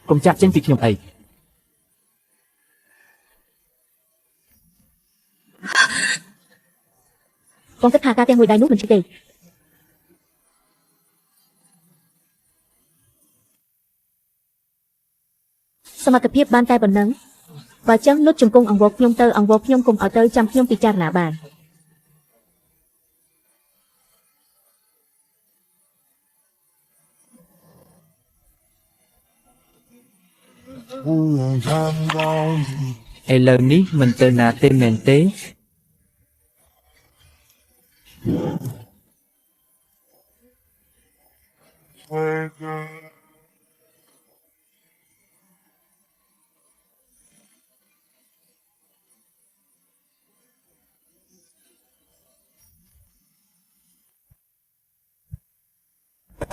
កុំចាក់ចេញពីខ្ញុំអីកងគិតថាការទាំងមួយដៃនោះមិនជិះទេសមត្ថភាពបានតែប៉ុណ្ណឹងបើចឹងលុតជង្គង់អង្វរខ្ញុំទៅអង្វរខ្ញុំគុំឲ្យទៅចាំខ្ញុំពិចារណាបានឥឡូវនេះមិនទៅណាទេមែនទេ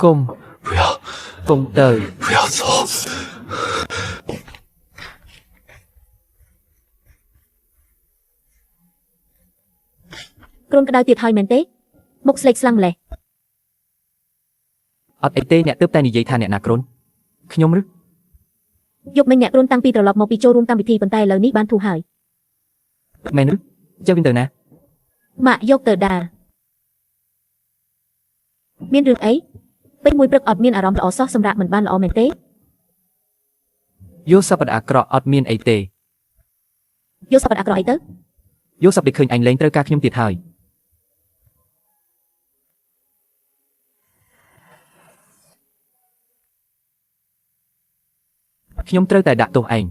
កុំកុំទៅគ្រូនក្តៅទៀតហើយមែនទេមុខស្លេកស្លាំងម្លេះអត់អីទេអ្នកទើបតែនិយាយថាអ្នកណាគ្រូនខ្ញុំឬយកមិញអ្នកគ្រូនតាំងពីត្រឡប់មកពីចូលរួមកម្មវិធីប៉ុន្តែឥឡូវនេះបានធូរហើយមែនឬចុះវិញទៅណាម៉ាក់យកទៅដើរមានរឿងអីពេលមួយព្រឹកអត់មានអារម្មណ៍ល្អសោះសម្រាប់មិនបានល្អមែនទេយកសប្តាហ៍អាក្រក់អត់មានអីទេយកសប្តាហ៍អាក្រក់អីទៅយកសប្តាហ៍ឃើញអញលេងត្រូវការខ្ញុំទៀតហើយខ្ញុំត្រូវតែដាក់ទោសឯង